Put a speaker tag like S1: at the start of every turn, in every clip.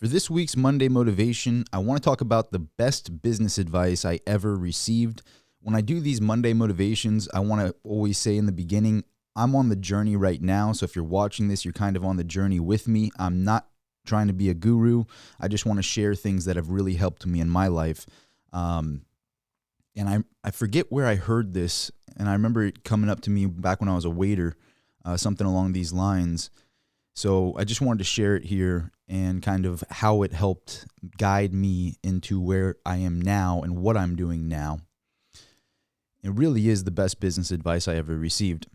S1: For this week's Monday Motivation, I want to talk about the best business advice I ever received. When I do these Monday Motivations, I want to always say in the beginning, I'm on the journey right now. So if you're watching this, you're kind of on the journey with me. I'm not trying to be a guru. I just want to share things that have really helped me in my life. And I forget where I heard this, and I remember it coming up to me back when I was a waiter, something along these lines. So I just wanted to share it here and kind of how it helped guide me into where I am now and what I'm doing now. It really is the best business advice I ever received.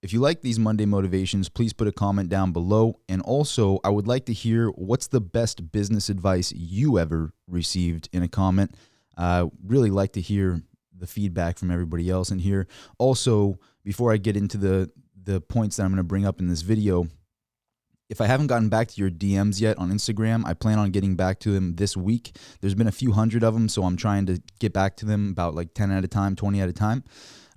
S1: If you like these Monday Motivations, please put a comment down below. And also, I would like to hear what's the best business advice you ever received in a comment. Really like to hear the feedback from everybody else in here. Also, before I get into the points that I'm going to bring up in this video, if I haven't gotten back to your DMs yet on Instagram, I plan on getting back to them this week. There's been a few hundred of them, so I'm trying to get back to them about like 10 at a time, 20 at a time.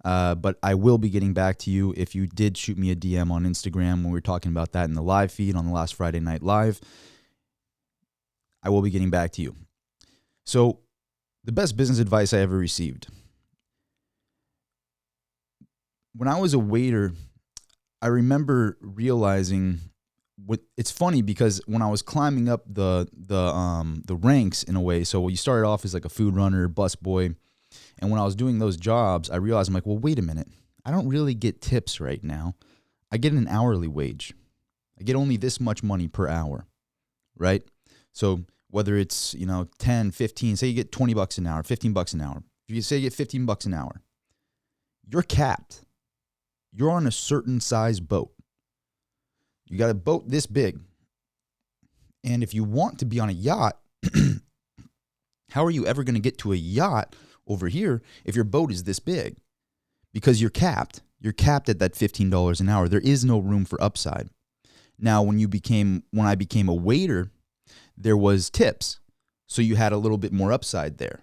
S1: But I will be getting back to you if you did shoot me a DM on Instagram when we were talking about that in the live feed on the last Friday Night Live. I will be getting back to you. So, the best business advice I ever received. When I was a waiter, I remember realizing it's funny because when I was climbing up the ranks in a way, so you started off as like a food runner, bus boy, and when I was doing those jobs, I realized I'm like, well, wait a minute, I don't really get tips right now. I get an hourly wage. I get only this much money per hour, right? So whether it's, 10, 15, say you get $20 an hour, $15 an hour. If you say you get $15 an hour, you're capped. You're on a certain size boat. You got a boat this big. And if you want to be on a yacht, how are you ever going to get to a yacht over here if your boat is this big? Because you're capped. You're capped at that $15 an hour. There is no room for upside. Now, when I became a waiter, there was tips. So you had a little bit more upside there.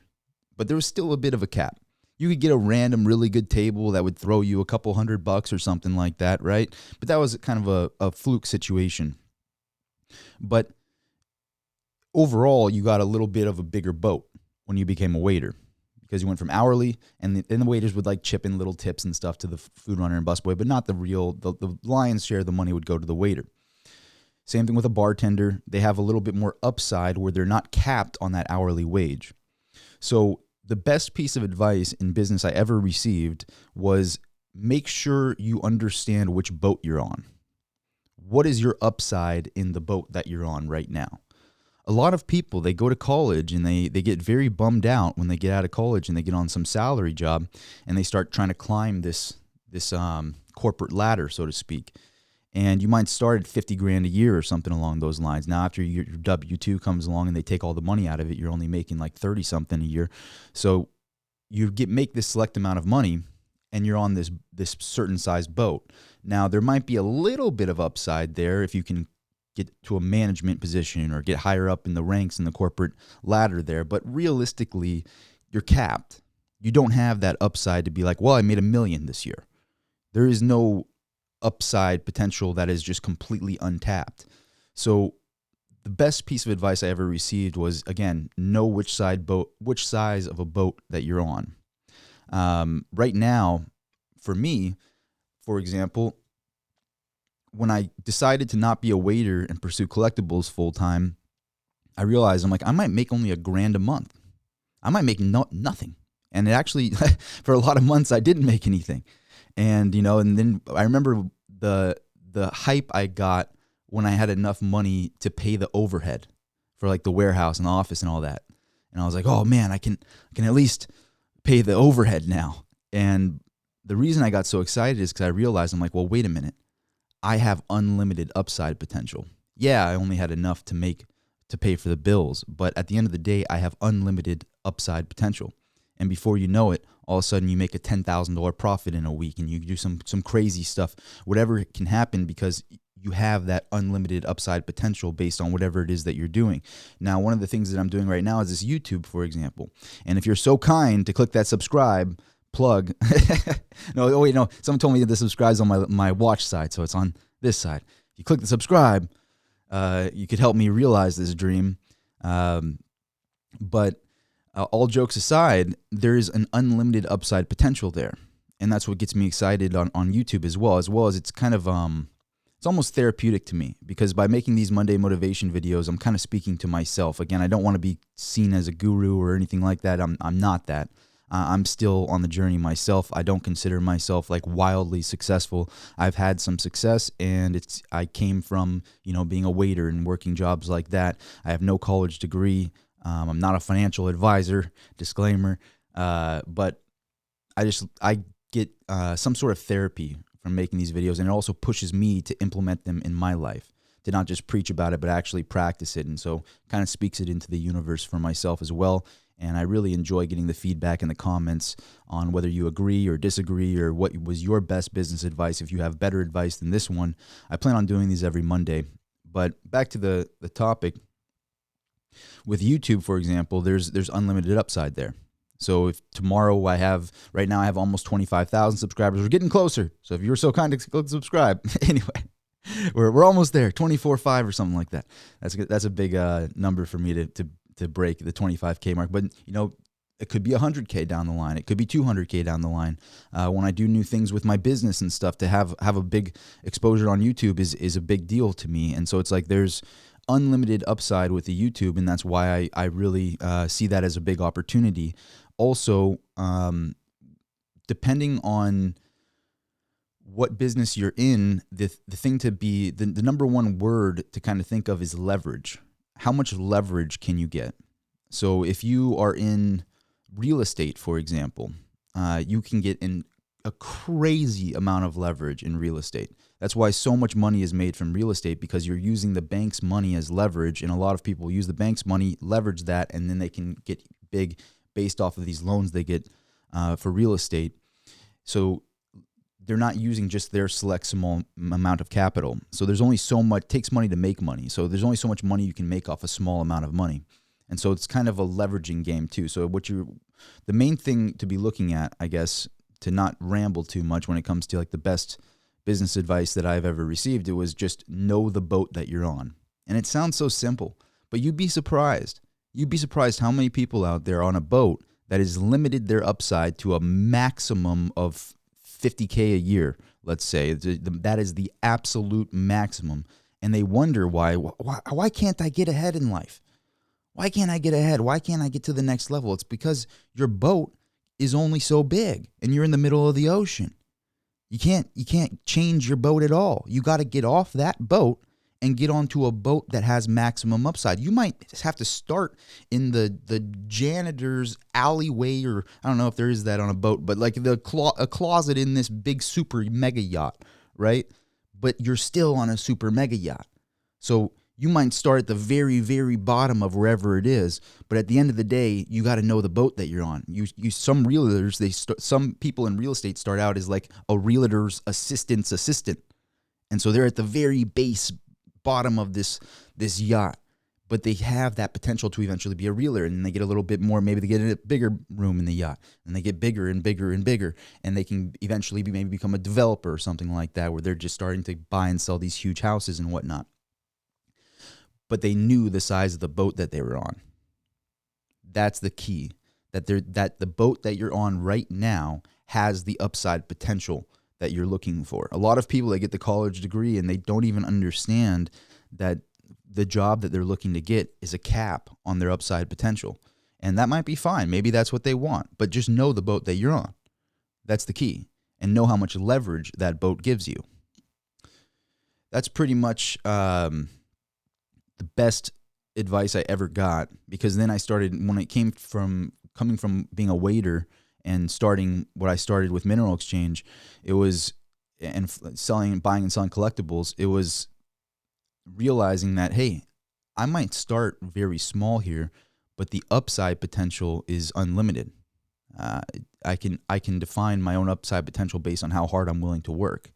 S1: But there was still a bit of a cap. You could get a random really good table that would throw you a couple $100 or something like that, right? But that was kind of a fluke situation. But overall, you got a little bit of a bigger boat when you became a waiter because you went from hourly, and the waiters would like chip in little tips and stuff to the food runner and busboy, but not the lion's share of the money would go to the waiter. Same thing with a bartender. They have a little bit more upside where they're not capped on that hourly wage. So the best piece of advice in business I ever received was make sure you understand which boat you're on. What is your upside in the boat that you're on right now? A lot of people, they go to college and they get very bummed out when they get out of college and they get on some salary job and they start trying to climb this corporate ladder, so to speak. And you might start at $50,000 a year or something along those lines. Now, after your W-2 comes along and they take all the money out of it, you're only making like 30 something a year. So you make this select amount of money, and you're on this certain size boat. Now, there might be a little bit of upside there if you can get to a management position or get higher up in the ranks in the corporate ladder there. But realistically, you're capped. You don't have that upside to be like, well, I made $1 million this year. There is no upside potential that is just completely untapped. So the best piece of advice I ever received was, again, know which size of a boat that you're on. Right now, for me, for example, when I decided to not be a waiter and pursue collectibles full time, I realized I'm like, I might make only $1,000 a month. I might make nothing. And it actually, for a lot of months, I didn't make anything. And, and then I remember the hype I got when I had enough money to pay the overhead for like the warehouse and the office and all that. And I was like, oh man, I can at least pay the overhead now. And the reason I got so excited is because I realized I'm like, well, wait a minute. I have unlimited upside potential. Yeah, I only had enough to pay for the bills, but at the end of the day, I have unlimited upside potential. And before you know it, all of a sudden you make a $10,000 profit in a week and you do some crazy stuff. Whatever can happen because you have that unlimited upside potential based on whatever it is that you're doing. Now, one of the things that I'm doing right now is this YouTube, for example. And if you're so kind to click that subscribe plug. No, someone told me that the subscribe's on my watch side, so it's on this side. If you click the subscribe, you could help me realize this dream. But all jokes aside, there is an unlimited upside potential there. And that's what gets me excited on YouTube as well as it's kind of, it's almost therapeutic to me, because by making these Monday motivation videos, I'm kind of speaking to myself. Again, I don't want to be seen as a guru or anything like that. I'm not that. I'm still on the journey myself. I don't consider myself like wildly successful. I've had some success, and I came from, being a waiter and working jobs like that. I have no college degree. I'm not a financial advisor, disclaimer. But I get some sort of therapy from making these videos, and it also pushes me to implement them in my life, to not just preach about it, but actually practice it. And so kind of speaks it into the universe for myself as well. And I really enjoy getting the feedback in the comments on whether you agree or disagree, or what was your best business advice. If you have better advice than this one, I plan on doing these every Monday. But back to the topic. With YouTube, for example, there's unlimited upside there. So if tomorrow right now I have almost 25,000 subscribers. We're getting closer. So if you're so kind to click subscribe. Anyway, we're almost there, 24.5 or something like that. That's a big number for me to break the 25K mark. But it could be 100K down the line. It could be 200K down the line. When I do new things with my business and stuff, to have a big exposure on YouTube is a big deal to me. And so it's like there's unlimited upside with the YouTube, and that's why I really see that as a big opportunity. Also, depending on what business you're in, the thing to be, the number one word to kind of think of is leverage. How much leverage can you get? So if you are in real estate, for example, you can get in a crazy amount of leverage in real estate. That's why so much money is made from real estate, because you're using the bank's money as leverage, and a lot of people use the bank's money, leverage that, and then they can get big based off of these loans they get for real estate. So they're not using just their select small amount of capital. So there's only so much, it takes money to make money. So there's only so much money you can make off a small amount of money. And so it's kind of a leveraging game too. So the main thing to be looking at, I guess, to not ramble too much when it comes to like the best business advice that I've ever received, it was just know the boat that you're on. And it sounds so simple, but you'd be surprised. You'd be surprised how many people out there on a boat that has limited their upside to a maximum of 50K a year, let's say. That is the absolute maximum. And they wonder why can't I get ahead in life? Why can't I get ahead? Why can't I get to the next level? It's because your boat is only so big and you're in the middle of the ocean. You can't change your boat at all. You got to get off that boat and get onto a boat that has maximum upside. You might have to start in the janitor's alleyway, or I don't know if there is that on a boat, but like a closet in this big super mega yacht, right? But you're still on a super mega yacht. So you might start at the very, very bottom of wherever it is, but at the end of the day, you got to know the boat that you're on. Some realtors, some people in real estate start out as like a realtor's assistant, and so they're at the very bottom of this yacht, but they have that potential to eventually be a realtor, and they get a little bit more. Maybe they get a bigger room in the yacht, and they get bigger and bigger and bigger, and they can eventually maybe become a developer or something like that, where they're just starting to buy and sell these huge houses and whatnot. But they knew the size of the boat that they were on. That's the key. That the boat that you're on right now has the upside potential that you're looking for. A lot of people, they get the college degree and they don't even understand that the job that they're looking to get is a cap on their upside potential. And that might be fine. Maybe that's what they want. But just know the boat that you're on. That's the key. And know how much leverage that boat gives you. That's pretty much the best advice I ever got, because then I started, when it came from coming from being a waiter and starting what I started with Mineral Exchange, it was, and buying and selling collectibles, it was realizing that, hey, I might start very small here, but the upside potential is unlimited. I can define my own upside potential based on how hard I'm willing to work.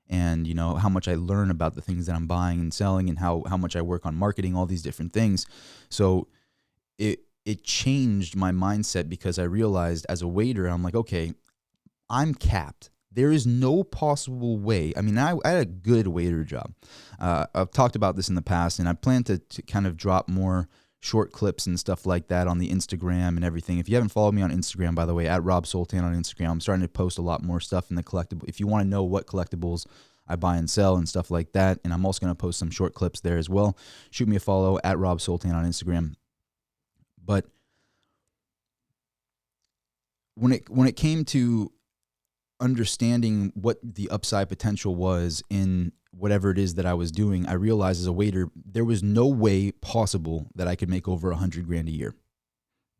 S1: And, how much I learn about the things that I'm buying and selling, and how much I work on marketing, all these different things. So it changed my mindset, because I realized as a waiter, I'm like, okay, I'm capped. There is no possible way. I mean, I had a good waiter job. I've talked about this in the past, and I plan to kind of drop more short clips and stuff like that on the Instagram and everything. If you haven't followed me on Instagram, by the way, at Rob Soltan on Instagram, I'm starting to post a lot more stuff in the collectible. If you want to know what collectibles I buy and sell and stuff like that, and I'm also going to post some short clips there as well. Shoot me a follow at Rob Soltan on Instagram. But when it came to understanding what the upside potential was in whatever it is that I was doing, I realized as a waiter, there was no way possible that I could make over $100,000 a year.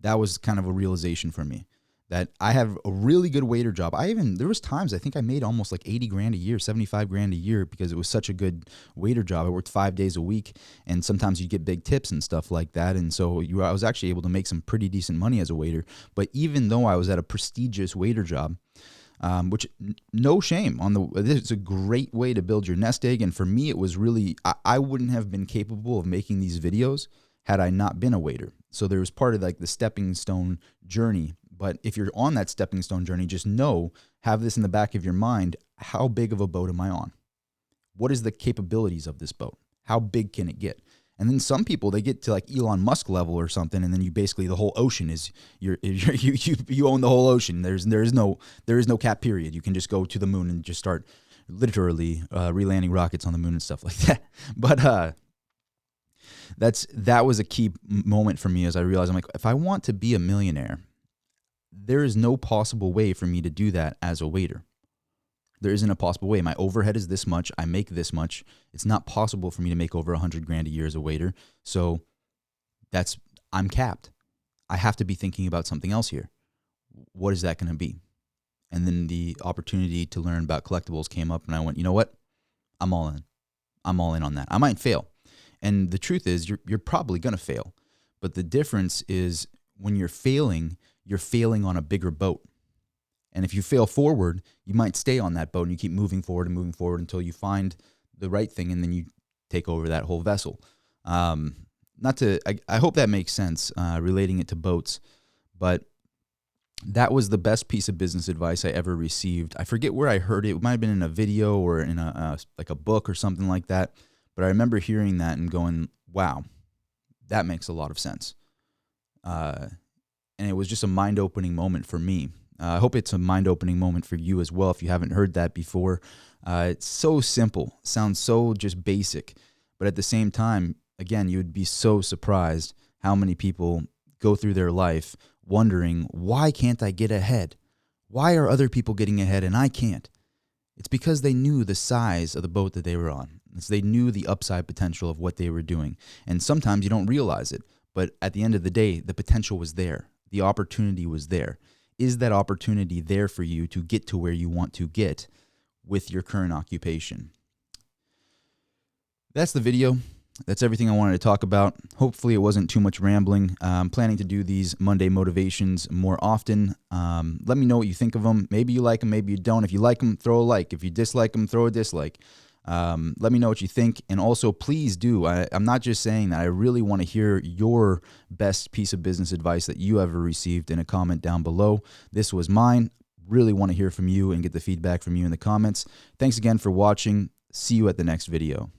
S1: That was kind of a realization for me, that I have a really good waiter job. There was times I think I made almost like $80,000 a year, $75,000 a year, because it was such a good waiter job. I worked 5 days a week, and sometimes you get big tips and stuff like that. And so I was actually able to make some pretty decent money as a waiter. But even though I was at a prestigious waiter job, which no shame on it's a great way to build your nest egg. And for me, it was really, I wouldn't have been capable of making these videos had I not been a waiter. So there was part of like the stepping stone journey. But if you're on that stepping stone journey, just have this in the back of your mind. How big of a boat am I on? What is the capabilities of this boat? How big can it get? And then some people, they get to like Elon Musk level or something, and then you basically, the whole ocean is you own the whole ocean. There is no cap period. You can just go to the moon and just start literally relanding rockets on the moon and stuff like that. But that was a key moment for me, as I realized, I'm like, if I want to be a millionaire, there is no possible way for me to do that as a waiter. There isn't a possible way. My overhead is this much. I make this much. It's not possible for me to make over $100,000 a year as a waiter. So I'm capped. I have to be thinking about something else here. What is that going to be? And then the opportunity to learn about collectibles came up, and I went, you know what? I'm all in. I'm all in on that. I might fail. And the truth is, you're probably going to fail. But the difference is, when you're failing on a bigger boat. And if you fail forward, you might stay on that boat and you keep moving forward until you find the right thing, and then you take over that whole vessel. I hope that makes sense, relating it to boats. But that was the best piece of business advice I ever received. I forget where I heard it. It might have been in a video or in a book or something like that. But I remember hearing that and going, wow, that makes a lot of sense. And it was just a mind-opening moment for me. I hope it's a mind-opening moment for you as well if you haven't heard that before. It's so simple. Sounds so just basic. But at the same time, again, you would be so surprised how many people go through their life wondering, why can't I get ahead? Why are other people getting ahead and I can't? It's because they knew the size of the boat that they were on. They knew the upside potential of what they were doing. And sometimes you don't realize it. But at the end of the day, the potential was there. The opportunity was there. Is that opportunity there for you to get to where you want to get with your current occupation? That's the video. That's everything I wanted to talk about. Hopefully it wasn't too much rambling. I'm planning to do these Monday motivations more often. Let me know what you think of them. Maybe you like them, maybe you don't. If you like them, throw a like. If you dislike them, throw a dislike. Let me know what you think. And also, please do. I'm not just saying that. I really want to hear your best piece of business advice that you ever received in a comment down below. This was mine. Really want to hear from you and get the feedback from you in the comments. Thanks again for watching. See you at the next video.